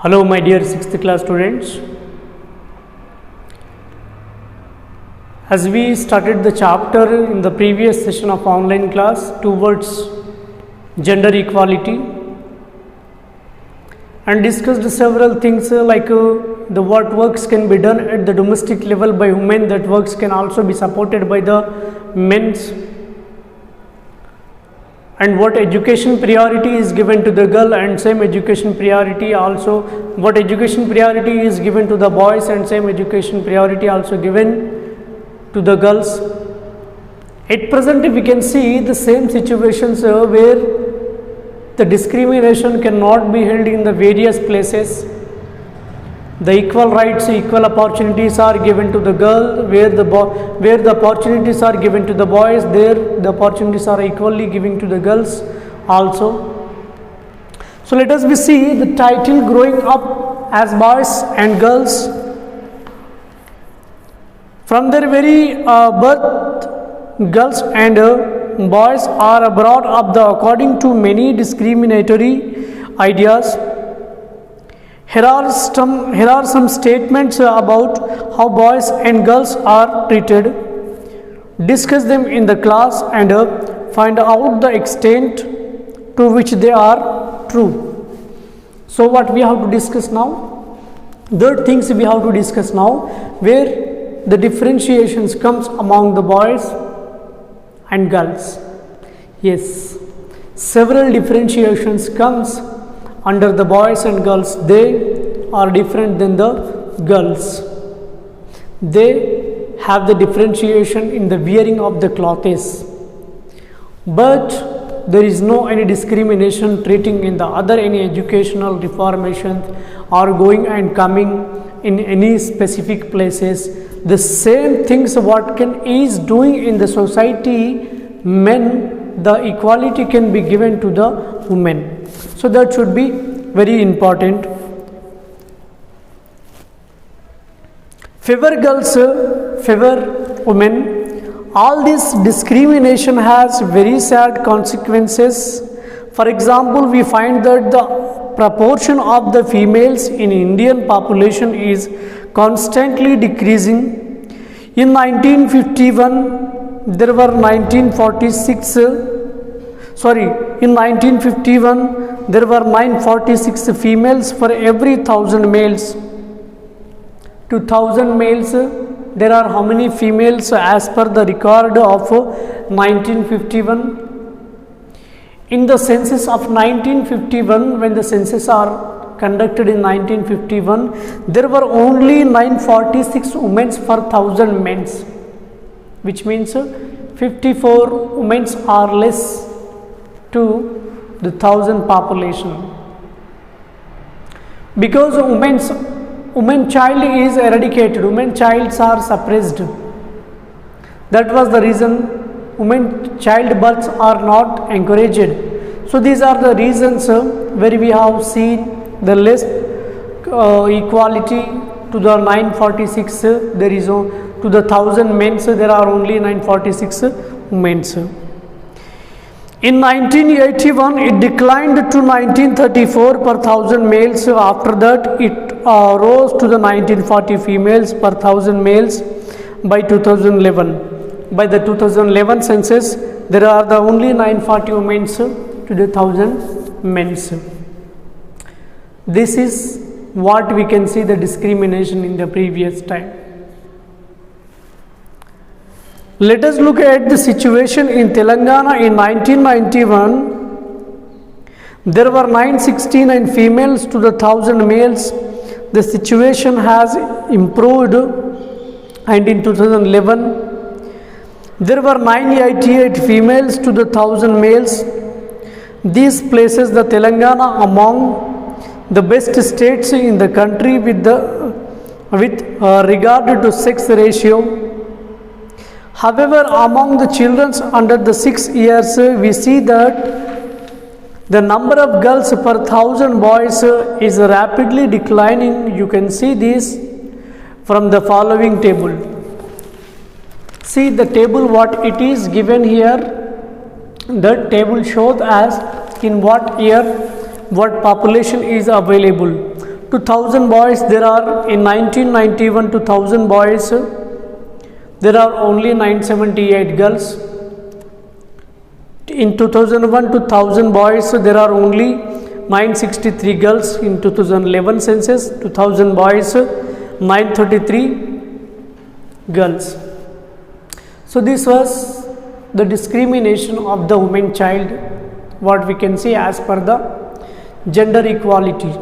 Hello my dear 6th class students. As we started the chapter in the previous session of online class towards gender equality and discussed several things like the what works can be done at the domestic level by women, that works can also be supported by the men's, and what education priority is given to the girl and same education priority also, what education priority is given to the boys and same education priority also given to the girls. At present we can see the same situations where the discrimination cannot be held in the various places. The equal rights, equal opportunities are given to the girl, where the opportunities are given to the boys, there the opportunities are equally given to the girls also. So let us see the title growing up as boys and girls. From their very birth, girls and boys are brought up according to many discriminatory ideas. Here are some statements about how boys and girls are treated. Discuss them in the class and find out the extent to which they are true. So what we have to discuss now? The things we have to discuss now, where the differentiations comes among the boys and girls. Yes, several differentiations comes under the boys and girls. They are different than the girls. They have the differentiation in the wearing of the clothes, but there is no any discrimination treating in the other any educational reformation or going and coming in any specific places. The same things what can is doing in the society, men, the equality can be given to the women. So that should be very important. Favor girls, favor women. All this discrimination has very sad consequences. For example, we find that the proportion of the females in Indian population is constantly decreasing. In 1951, there were 946 females for every 1000 males. To 1000 males, there are how many females as per the record of 1951? In the census of 1951, when the census are conducted in 1951, there were only 946 women for 1000 men, which means 54 women are less to the 1000 population. Because women child is eradicated, women childs are suppressed. That was the reason women child births are not encouraged. So these are the reasons where we have seen the less equality. To the 946 there is to the 1000 men there are only 946 women. In 1981 it declined to 1934 per 1000 males. After that it rose to the 1940 females per 1000 males by 2011. By the 2011 census there are the only 940 women to the 1000 men. This is what we can see the discrimination in the previous time. Let us look at the situation in Telangana in 1991. There were 969 females to the 1000 males. The situation has improved, and in 2011 there were 988 females to the 1000 males. This places the Telangana among the best states in the country with regard to sex ratio. However, among the children under the 6 years, we see that the number of girls per 1000 boys is rapidly declining. You can see this from the following table. See the table what it is given here. The table shows as in what year what population is available. to 1000 boys, there are in 1991 to 1000 boys, there are only 978 girls. In 2001 to 1000 boys, there are only 963 girls. In 2011 census, 2000 boys, 933 girls. So this was the discrimination of the woman child, what we can see as per the gender equality.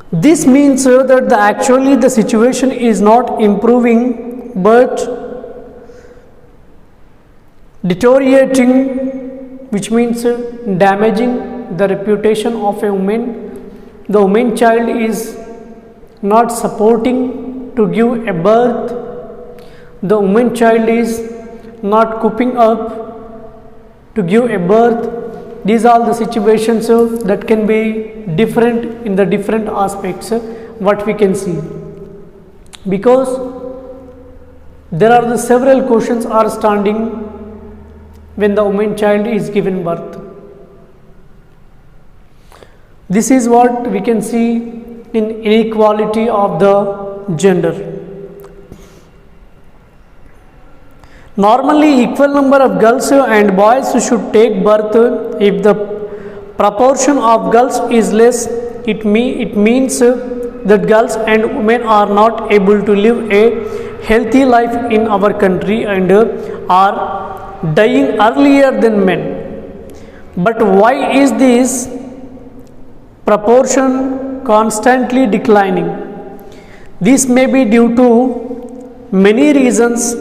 This means that actually the situation is not improving but deteriorating, which means damaging the reputation of a woman. The woman child is not supporting to give a birth. The woman child is not coping up to give a birth. These are the situations that can be different in the different aspects what we can see, because there are the several questions are standing when the woman child is given birth. This is what we can see in inequality of the gender. Normally equal number of girls and boys should take birth. If the proportion of girls is less, it means that girls and women are not able to live a healthy life in our country and are dying earlier than men. But why is this proportion constantly declining? This may be due to many reasons.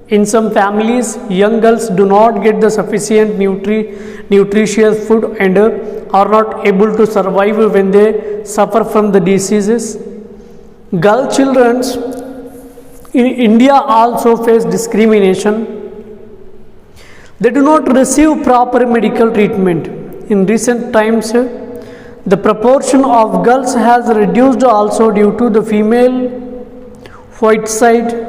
In some families, young girls do not get the sufficient nutritious food and are not able to survive when they suffer from the diseases. Girl children in India also face discrimination. They do not receive proper medical treatment. In recent times, the proportion of girls has reduced also due to the female foeticide.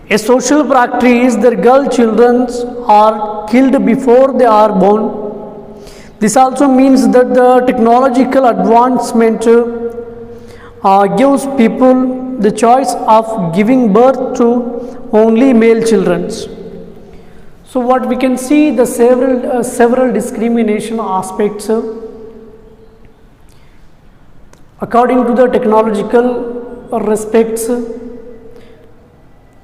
A social practice that girl children are killed before they are born. This also means that the technological advancement gives people the choice of giving birth to only male children. So what we can see the several discrimination aspects according to the technological respects.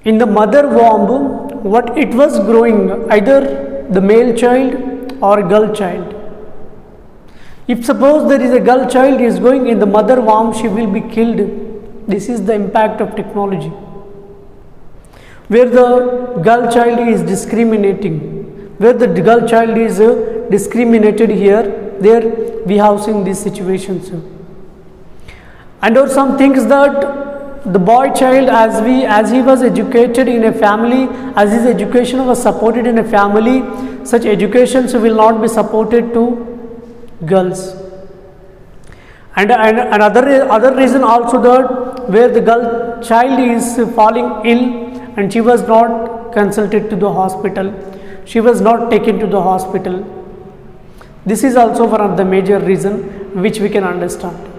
In the mother womb, what it was growing, either the male child or girl child. If suppose there is a girl child is going in the mother womb, she will be killed. This is the impact of technology. Where the girl child is discriminating, where the girl child is discriminated here, there we have seen these situations. And or some things that the boy child, as he was educated in a family, as his education was supported in a family, such educations will not be supported to girls. And another reason also that where the girl child is falling ill and she was not consulted to the hospital, she was not taken to the hospital. This is also one of the major reason which we can understand.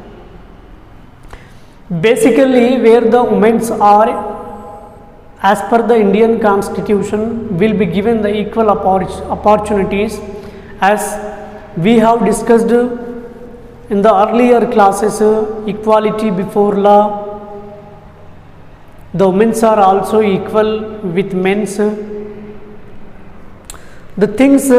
Basically, where the women are, as per the Indian Constitution, will be given the equal opportunities, as we have discussed in the earlier classes, equality before law. The women are also equal with men. The things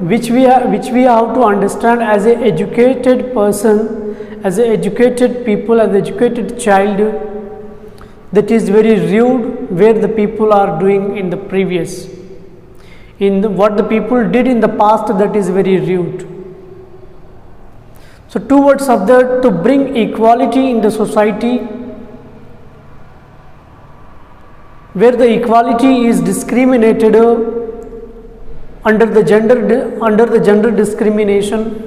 which we have to understand as an educated person, as an educated people, as an educated child, that is very rude where the people are doing in the previous. What the people did in the past, that is very rude. So towards of that, to bring equality in the society, where the equality is discriminated under the gender discrimination.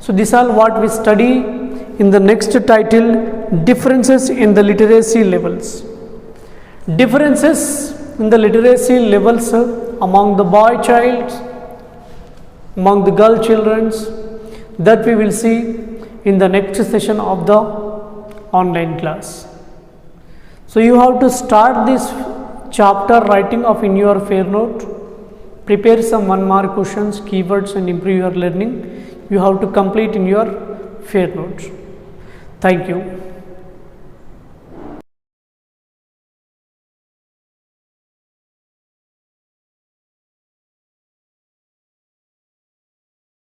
So these are what we study in the next title, differences in the literacy levels. Differences in the literacy levels among the boy child, among the girl children. that we will see in the next session of the online class. So you have to start this chapter writing of in your fair note, prepare some 1 mark questions, keywords and improve your learning. You have to complete in your fair note. Thank you.